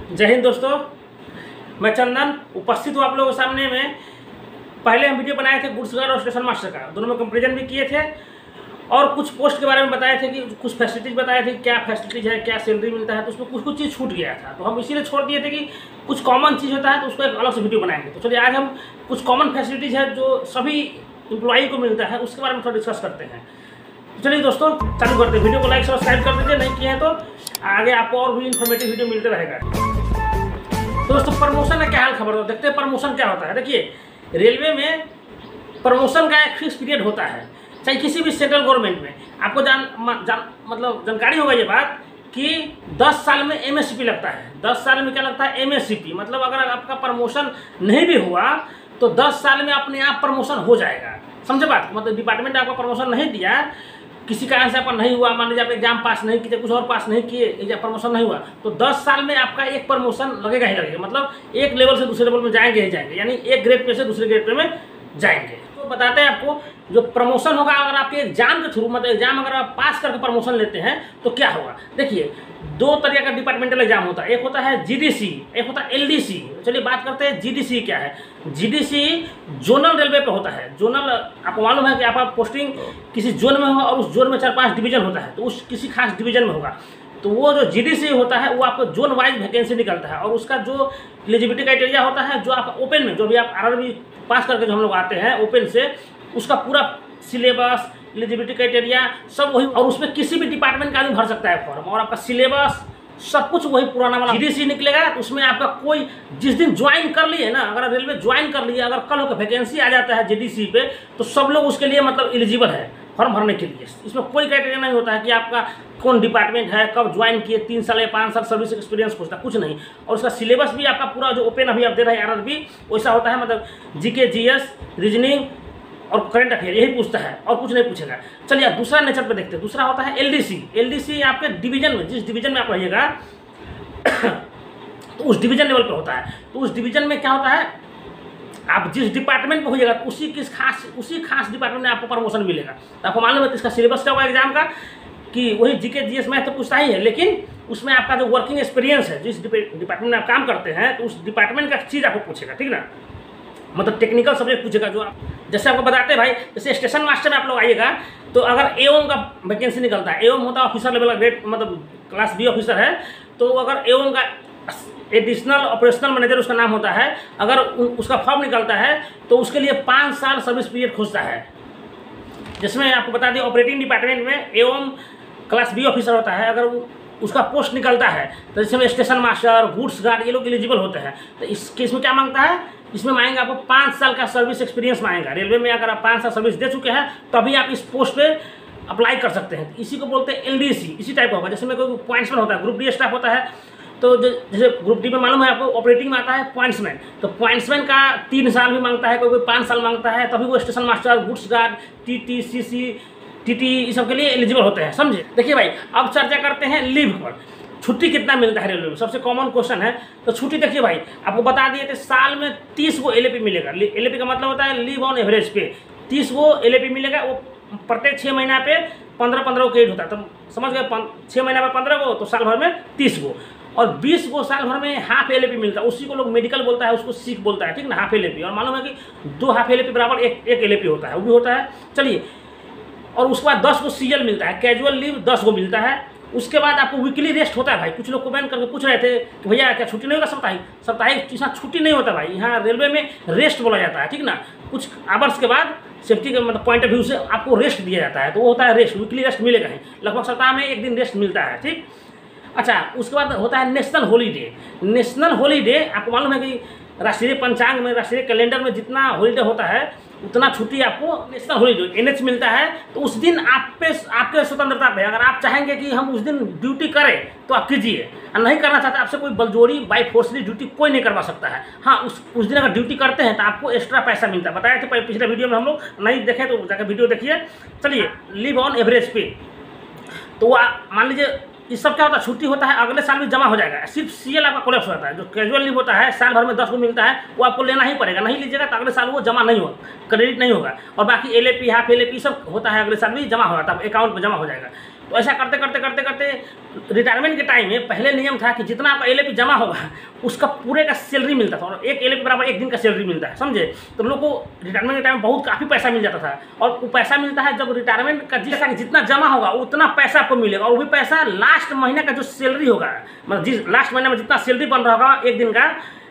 जय हिंद दोस्तों, मैं चंदन उपस्थित हूँ आप लोगों के सामने में। पहले हम वीडियो बनाए थे गुड्स गार्ड और स्टेशन मास्टर का, दोनों में कंपेरिजन भी किए थे और कुछ पोस्ट के बारे में बताए थे कि कुछ फैसिलिटीज़ बताए थे, क्या फैसिलिटीज़ है, क्या सैलरी मिलता है। तो उसमें कुछ कुछ चीज़ छूट गया था, तो हम इसीलिए छोड़ दिए थे कि कुछ कॉमन चीज़ होता है तो उसको एक अलग से वीडियो बनाएंगे। तो चलिए आज हम कुछ कॉमन फैसिलिटीज़ है जो सभी एम्प्लॉई को मिलता है, उसके बारे में थोड़ा डिस्कस करते हैं। चलिए दोस्तों चालू करते हैं। वीडियो को लाइक सब्सक्राइब कर दीजिए, नहीं किए हैं तो आगे आपको और भी इन्फॉर्मेटिव वीडियो मिलते रहेगा। तो दोस्तों प्रमोशन का क्या हाल खबर हो, देखते हैं प्रमोशन क्या होता है। देखिए रेलवे में प्रमोशन का एक फिक्स पीरियड होता है, चाहे किसी भी सेंट्रल गवर्नमेंट में। आपको मतलब जानकारी होगा ये बात कि 10 साल में एमएससीपी लगता है। 10 साल में क्या लगता है? एमएससीपी। मतलब अगर आपका प्रमोशन नहीं भी हुआ तो 10 साल में अपने आप प्रमोशन हो जाएगा। समझे बात? मतलब डिपार्टमेंट आपका प्रमोशन नहीं दिया, किसी कारण से आपका नहीं हुआ, मान लीजिए आप एग्जाम पास नहीं किए, कुछ और पास नहीं किए, एग्जाम प्रमोशन नहीं हुआ, तो 10 साल में आपका एक प्रमोशन लगेगा ही लगेगा। मतलब एक लेवल से दूसरे लेवल में जाएंगे ही जाएंगे, यानी एक ग्रेड पे से दूसरे ग्रेड पे में जाएंगे। तो बताते हैं आपको जो प्रमोशन होगा अगर आपके एग्जाम के थ्रू, मतलब एग्जाम अगर आप पास करके प्रमोशन लेते हैं तो क्या होगा। देखिए दो तरह का डिपार्टमेंटल एग्जाम होता है, एक होता है जीडीसी, एक होता है एलडीसी। चलिए बात करते हैं जीडीसी क्या है। जीडीसी जोनल रेलवे पे होता है। जोनल आपको मालूम है कि आपका पोस्टिंग किसी जोन में होगा और उस जोन में 4-5 डिवीजन होता है, तो उस किसी खास डिवीजन में होगा। तो वो जो जीडीसी होता है वो आपको जोन वाइज वैकेंसी निकलता है और उसका जो एलिजिबिलिटी क्राइटेरिया होता है, जो आप ओपन में जो भी आप आरआरबी पास करके जो हम लोग आते हैं ओपन से, उसका पूरा सिलेबस एलिजिबिलिटी क्राइटेरिया सब वही, और उसमें किसी भी डिपार्टमेंट का आदमी भर सकता है फॉर्म, और आपका सिलेबस सब कुछ वही पुराना वाला जीडीसी निकलेगा। तो उसमें आपका कोई जिस दिन ज्वाइन कर लिए ना, अगर रेलवे ज्वाइन कर लिए, अगर कल होकर वैकेंसी आ जाता है जीडीसी पे, तो सब लोग उसके लिए मतलब एलिजिबल है फॉर्म भरने के लिए। इसमें कोई क्राइटेरिया नहीं होता है कि आपका कौन डिपार्टमेंट है, कब ज्वाइन किए, 3 साल या 5 साल सर्विस एक्सपीरियंस पूछता, कुछ नहीं। और उसका सिलेबस भी आपका पूरा जो ओपन अभी आप दे रहे हैं आरआरबी वैसा होता है, मतलब जीके, जीएस, रीजनिंग और करंट अफेयर यही पूछता है और कुछ नहीं पूछेगा। चलिए आप दूसरा नेचर पे देखते हैं। दूसरा होता है एलडीसी। एलडीसी आपके डिवीजन में, जिस डिवीजन में आप रहिएगा तो उस डिवीजन लेवल पे होता है। तो उस डिवीजन में क्या होता है, आप जिस डिपार्टमेंट में होइएगा तो उसी खास डिपार्टमेंट में आपको प्रमोशन मिलेगा। तो आपको मालूम है इसका सिलेबस क्या होगा एग्जाम का, कि वही जीके, जीएस, मैथ तो पूछता ही है, लेकिन उसमें आपका जो वर्किंग एक्सपीरियंस है, जिस डिपार्टमेंट में आप काम करते हैं, तो उस डिपार्टमेंट का चीज़ आपको पूछेगा, ठीक ना। मतलब टेक्निकल सब्जेक्ट पूछेगा जो आप, जैसे आपको बताते हैं भाई, जैसे स्टेशन मास्टर में आप लोग आइएगा तो अगर एओम का वैकेंसी निकलता है, एओम होता है ऑफिसर लेवल का ग्रेड, मतलब क्लास बी ऑफिसर है, तो अगर एओम का एडिशनल ऑपरेशनल मैनेजर उसका नाम होता है, अगर उसका फॉर्म निकलता है तो उसके लिए 5 साल सर्विस पीरियड खोजता है। जिसमें आपको बता दें ऑपरेटिंग डिपार्टमेंट में एओम क्लास बी ऑफिसर होता है, अगर उसका पोस्ट निकलता है तो इसमें स्टेशन मास्टर, गुड्स गार्ड ये लोग एलिजिबल होते हैं। तो इस केस में क्या मांगता है, इसमें मांगेगा आपको 5 साल का सर्विस एक्सपीरियंस मांगेगा। रेलवे में अगर आप 5 साल सर्विस दे चुके हैं तभी आप इस पोस्ट पे अप्लाई कर सकते हैं। इसी को बोलते हैं एलडीसी। इसी टाइप का होगा। जैसे में कोई पॉइंट्समैन होता है, ग्रुप डी स्टाफ होता है, तो जैसे ग्रुप डी में मालूम है आपको ऑपरेटिंग में आता है पॉइंट्समैन, तो पॉइंट्समैन का 3 साल भी मांगता है, कोई 5 साल मांगता है, तभी वो station master, goods guard, TT, CC, TT इस सब के लिए एलिजिबल होते हैं। समझे? देखिए भाई अब चर्चा करते हैं लीव पर। छुट्टी कितना मिलता है रेलवे में, सबसे कॉमन क्वेश्चन है। तो छुट्टी देखिए भाई, आपको बता दिए थे साल में 30 गो एलएपी मिलेगा। एलएपी का मतलब होता है लीव ऑन एवरेज पे। 30 गो एलएपी मिलेगा, वो प्रत्येक 6 महीना पे 15-15 को एड होता है। तो समझ गए, 6 महीना में 15 गो, तो साल भर में 30 गो, और 20 गो साल भर में हाफ एलएपी मिलता है। उसी को लोग मेडिकल बोलता है, उसको सीख बोलता है, ठीक ना, हाफ एलएपी। और मालूम है कि 2 हाफ एलएपी बराबर एक एलएपी होता है, वो भी होता है। चलिए, और उसके बाद 10 गो सीएल मिलता है, कैजुअल लीव 10 गो मिलता है। उसके बाद आपको वीकली रेस्ट होता है भाई। कुछ लोग कमेंट करके पूछ रहे थे कि भैया क्या छुट्टी नहीं होता साप्ताहिक? साप्ताहिक यहाँ छुट्टी नहीं होता भाई, यहाँ रेलवे में रेस्ट बोला जाता है, ठीक ना। कुछ आवर्स के बाद सेफ्टी के मतलब पॉइंट ऑफ व्यू से आपको रेस्ट दिया जाता है, तो वो होता है रेस्ट। वीकली रेस्ट मिलेगा ही, लगभग सप्ताह में 1 दिन रेस्ट मिलता है, ठीक। अच्छा, उसके बाद होता है नेशनल हॉलीडे। नेशनल हॉलीडे आपको मालूम है कि राष्ट्रीय पंचांग में, राष्ट्रीय कैलेंडर में जितना हॉलीडे होता है उतना छुट्टी आपको नेशनल हॉलीडे एनएच मिलता है। तो उस दिन आपके स्वतंत्रता पे, अगर आप चाहेंगे कि हम उस दिन ड्यूटी करें तो आप कीजिए, और नहीं करना चाहते आपसे कोई बलजोरी बाई फोर्सली ड्यूटी कोई नहीं करवा सकता है। हाँ, उस दिन अगर ड्यूटी करते हैं तो आपको एक्स्ट्रा पैसा मिलता है। बताया थे पिछले वीडियो में, हम लोग नहीं देखे तो जाकर वीडियो देखिए। चलिए, लीव ऑन एवरेज पे, तो वो मान लीजिए इस सब क्या होता है, छुट्टी होता है अगले साल भी जमा हो जाएगा। सिर्फ सीएल आपका कोलैप्स होता है। जो कैजुअल लीव होता है साल भर में 10 को मिलता है, वो आपको लेना ही पड़ेगा। नहीं लीजिएगा तो अगले साल वो जमा नहीं होगा, क्रेडिट नहीं होगा। और बाकी एलएपी, हाफ एलएपी सब होता है, अगले साल भी जमा हो जाता है, अकाउंट में जमा हो जाएगा। तो ऐसा करते करते करते करते रिटायरमेंट के टाइम में पहले नियम था कि जितना आपका LAP जमा होगा उसका पूरे का सैलरी मिलता था, और एक LAP बराबर एक दिन का सैलरी मिलता है, समझे। तो लोग को रिटायरमेंट के टाइम बहुत काफ़ी पैसा मिल जाता था, और वो पैसा मिलता है जब रिटायरमेंट का जितना जमा होगा उतना पैसा आपको मिलेगा, और वो भी पैसा लास्ट महीने का जो सैलरी होगा, मतलब जिस लास्ट महीने में जितना सैलरी बन रहा होगा एक दिन का,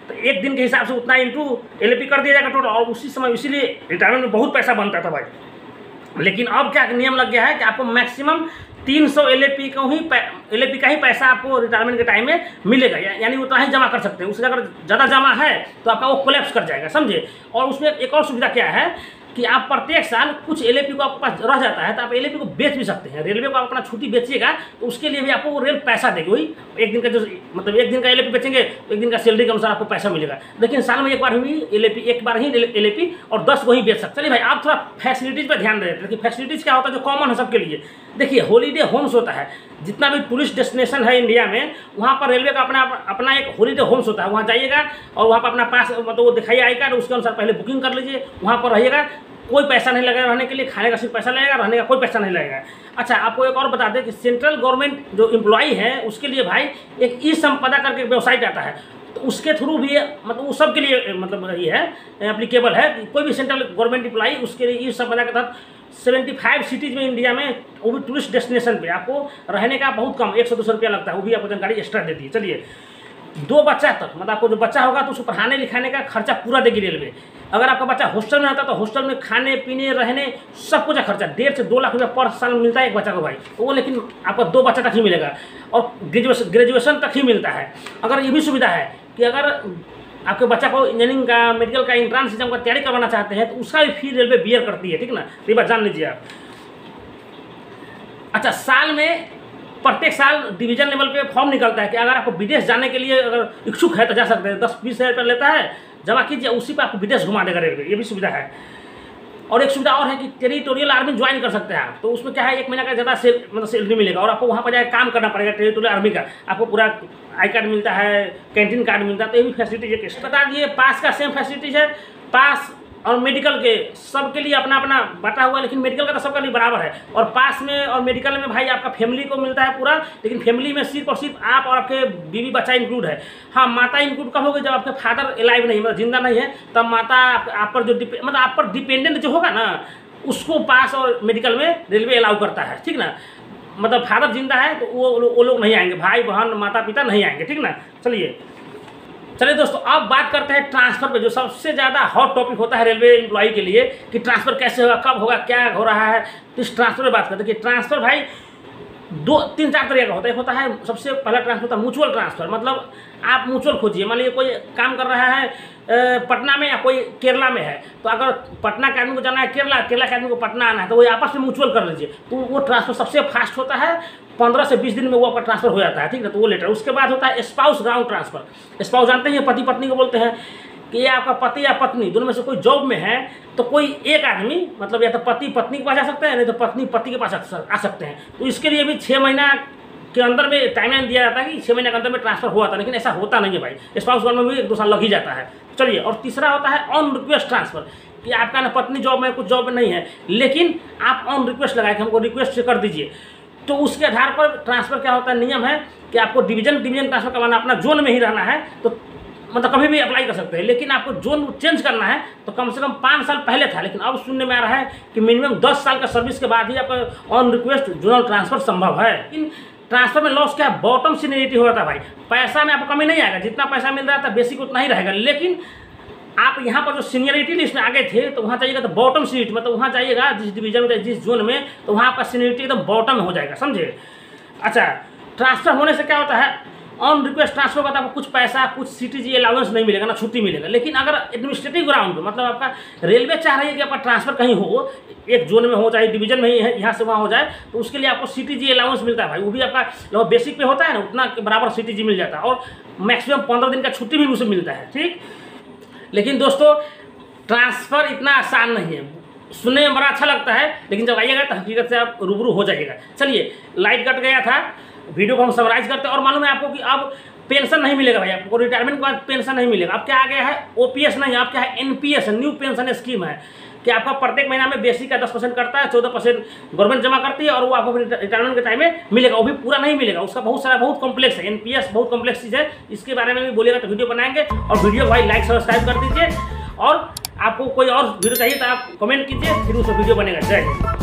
तो एक दिन के हिसाब से उतना इंटू LAP कर दिया जाएगा टोटल, और उसी समय इसीलिए रिटायरमेंट में बहुत पैसा बनता था भाई। लेकिन अब क्या नियम लग गया है कि आपको मैक्सिमम 300 LAP का ही पैसा आपको रिटायरमेंट के टाइम में मिलेगा, यानी उतना ही जमा कर सकते हैं। उससे अगर ज़्यादा जमा है तो आपका वो कोलैप्स कर जाएगा, समझे। और उसमें एक और सुविधा क्या है कि आप प्रत्येक साल कुछ LAP को आपके पास रह जाता है तो आप LAP को बेच भी सकते हैं। रेलवे को आप अपना छुट्टी बेचिएगा तो उसके लिए भी आपको वो रेल पैसा देगी, वही एक दिन का जो मतलब एक दिन का LAP बेचेंगे तो एक दिन का सैलरी के अनुसार आपको पैसा मिलेगा। लेकिन साल में एक बार ही LAP और 10 को ही बेच सकते। चलिए भाई, आप थोड़ा फैसिलिटीज़ पर ध्यान देते हैं कि फैसिलिटीज़ क्या होता है जो कॉमन है सबके लिए। देखिए, हॉलीडे होम्स होता है, जितना भी टूरिस्ट डेस्टिनेशन है इंडिया में, वहाँ पर रेलवे का अपना एक हॉलीडे होम्स होता है। वहाँ जाइएगा और वहाँ पर अपना पास मतलब वो दिखाइए आई कार्ड, उसके अनुसार पहले बुकिंग कर लीजिए, वहाँ पर रहिएगा, कोई पैसा नहीं लगेगा रहने के लिए, खाने का सिर्फ पैसा लगेगा, रहने का कोई पैसा नहीं लगेगा। अच्छा, आपको एक और बता दें कि सेंट्रल गवर्नमेंट जो एम्प्लॉई है उसके लिए भाई एक ई संपदा करके वेबसाइट आता है, तो उसके थ्रू भी मतलब वो सबके लिए मतलब ये है एप्लीकेबल है। कोई भी सेंट्रल गवर्नमेंट एम्प्लॉई उसके लिए ई संपदा के तहत 75 सिटीज़ में इंडिया में, वो भी टूरिस्ट डेस्टिनेशन पे आपको रहने का बहुत कम 100-200 रुपया लगता है, वो भी आपको जानकारी एक्स्ट्रा देती है। चलिए, 2 बच्चा तक मतलब आपको जो बच्चा होगा तो उसको पढ़ाने लिखाने का खर्चा पूरा देगी रेलवे। अगर आपका बच्चा हॉस्टल में रहता है तो हॉस्टल में खाने पीने रहने सब कुछ का खर्चा 1.5 से 2 लाख रुपया पर साल मिलता है एक बच्चा को भाई, तो वो लेकिन आपका 2 बच्चा तक ही मिलेगा, और ग्रेजुएशन तक ही मिलता है। अगर ये भी सुविधा है कि अगर आपके बच्चा को इंजीनियरिंग का, मेडिकल का, एंट्रांस एग्जाम का तैयारी करवाना चाहते हैं तो उसका भी फी रेलवे बियर करती है, ठीक ना। तो ये बात जान लीजिए आप। अच्छा, साल में प्रत्येक साल डिवीजन लेवल पे फॉर्म निकलता है कि अगर आपको विदेश जाने के लिए अगर इच्छुक है तो जा सकते हैं। 10-20 हज़ार रुपया लेता है, जमा कीजिए, उसी पर आपको विदेश घुमा देगा रेलवे, ये भी सुविधा है। और एक सुविधा और है कि टेरिटोरियल आर्मी ज्वाइन कर सकते हैं आप, तो उसमें क्या है 1 महीना का ज़्यादा मतलब सैलरी मिलेगा, और आपको वहाँ पर जाकर काम करना पड़ेगा टेरिटोरियल आर्मी का। आपको पूरा आई कार्ड मिलता है, कैंटीन कार्ड मिलता है, तो ये भी फैसिलिटीज है। बता दिए, पास का सेम फैसिलिटीज है, पास और मेडिकल के सबके लिए अपना अपना बटा हुआ है, लेकिन मेडिकल का तो सबके लिए बराबर है। और पास में और मेडिकल में भाई आपका फैमिली को मिलता है पूरा, लेकिन फैमिली में सिर्फ और सिर्फ आप और आपके बीवी बच्चा इंक्लूड है। हाँ, माता इंक्लूड कब होगी? जब आपके फादर अलाइव नहीं, मतलब जिंदा नहीं है, तब माता आप पर जो मतलब आप पर डिपेंडेंट जो होगा ना, उसको पास और मेडिकल में रेलवे अलाउ करता है, ठीक ना। मतलब फादर जिंदा है तो वो लोग नहीं आएंगे, भाई बहन माता पिता नहीं आएंगे, ठीक ना। चलिए दोस्तों, अब बात करते हैं ट्रांसफ़र पे, जो सबसे ज़्यादा हॉट टॉपिक होता है रेलवे एम्प्लॉई के लिए कि ट्रांसफ़र कैसे होगा, कब होगा, क्या हो रहा है। तो इस ट्रांसफ़र पे बात करते हैं कि ट्रांसफ़र भाई 2-3-4 तरीके का होता है। एक होता है, सबसे पहला ट्रांसफ़र होता है म्यूचुअल ट्रांसफ़र। मतलब आप म्यूचुअल खोजिए, मान लीजिए कोई काम कर रहा है पटना में या कोई केरला में है, तो अगर पटना के आदमी को जाना है केरला के आदमी को पटना आना है, तो वो आपस में म्यूचुअल कर लीजिए, तो वो ट्रांसफ़र सबसे फास्ट होता है। 15 से 20 दिन में वो आपका ट्रांसफ़र हो जाता है, ठीक है। तो वो लेटर, उसके बाद होता है स्पाउस ग्राउंड ट्रांसफ़र। स्पाउस जानते हैं, पति पत्नी को बोलते हैं कि ये आपका पति या पत्नी दोनों में से कोई जॉब में है, तो कोई एक आदमी मतलब या तो पति पत्नी के पास आ सकते हैं, नहीं तो पत्नी पति के पास आ सकते हैं। तो इसके लिए भी 6 महीना के अंदर में टाइमलाइन दिया जाता है कि 6 महीने के अंदर में ट्रांसफ़र हुआ था, लेकिन ऐसा होता नहीं है भाई। स्पाउस ग्राउंड में भी 1-2 साल लग ही जाता है। चलिए, और तीसरा होता है ऑन रिक्वेस्ट ट्रांसफ़र, कि आपका ना पत्नी जॉब में, कुछ जॉब में नहीं है, लेकिन आप ऑन रिक्वेस्ट लगाए कि हमको रिक्वेस्ट कर दीजिए, तो उसके आधार पर ट्रांसफ़र क्या होता है, नियम है कि आपको डिवीजन ट्रांसफ़र करवाना, अपना जोन में ही रहना है, तो मतलब कभी भी अप्लाई कर सकते हैं। लेकिन आपको जोन चेंज करना है तो कम से कम 5 साल पहले था, लेकिन अब सुनने में आ रहा है कि मिनिमम 10 साल का सर्विस के बाद ही आपका ऑन रिक्वेस्ट जोनल ट्रांसफ़र संभव है। लेकिन ट्रांसफ़र में लॉस क्या है, बॉटम सीनियरिटी हो जाता है भाई। पैसा में आपको कमी नहीं आएगा, जितना पैसा मिल रहा था बेसिक उतना ही रहेगा, लेकिन आप यहाँ पर जो सीनियरिटी लिस्ट में आगे थे तो वहाँ जाइएगा तो बॉटम सीट, मतलब वहाँ जाइएगा जिस डिवीजन में, जिस जोन में, तो वहाँ आपका सीनियरिटी एकदम बॉटम में हो जाएगा, समझे। अच्छा, ट्रांसफ़र होने से क्या होता है, ऑन रिक्वेस्ट ट्रांसफर का तो आपको कुछ पैसा, कुछ CTG अलाउंस नहीं मिलेगा, ना छुट्टी मिलेगा। लेकिन अगर एडमिनिस्ट्रेटिव ग्राउंड मतलब आपका रेलवे चाह रही है कि आपका ट्रांसफर कहीं हो, एक जोन में हो, चाहे डिवीजन में ही है, यहाँ से वहाँ हो जाए, तो उसके लिए आपको CTG अलाउंस मिलता है भाई। वो भी आपका लगभग बेसिक पे होता है ना, उतना बराबर CTG मिल जाता है, और मैक्सिमम 15 दिन का छुट्टी भी उसे मिलता है, ठीक। लेकिन दोस्तों, ट्रांसफ़र इतना आसान नहीं है, सुनने में बड़ा अच्छा लगता है, लेकिन जब आइएगा तो हकीकत से आप रूबरू हो जाइएगा। चलिए, लाइट कट गया था, वीडियो को हम समराइज करते हैं। और मालूम है आपको कि अब पेंशन नहीं मिलेगा भाई, आपको रिटायरमेंट के बाद पेंशन नहीं मिलेगा। अब क्या आ गया है, OPS नहीं, अब क्या है, NPS, न्यू पेंशन स्कीम है, कि आपका प्रत्येक महीना में बेसिक का 10% करता है, 14% गवर्नमेंट जमा करती है और वो आपको रिटायरमेंट के टाइम में मिलेगा, वो भी पूरा नहीं मिलेगा, उसका बहुत कॉम्प्लेक्स है। एनपीएस बहुत कॉम्प्लेक्स चीज़ है, इसके बारे में भी बोलिएगा तो वीडियो बनाएंगे। और वीडियो भाई लाइक सब्सक्राइब कर दीजिए, और आपको कोई और वीडियो चाहिए तो आप कमेंट कीजिए, फिर उस वीडियो बनेगा। जय हिंद।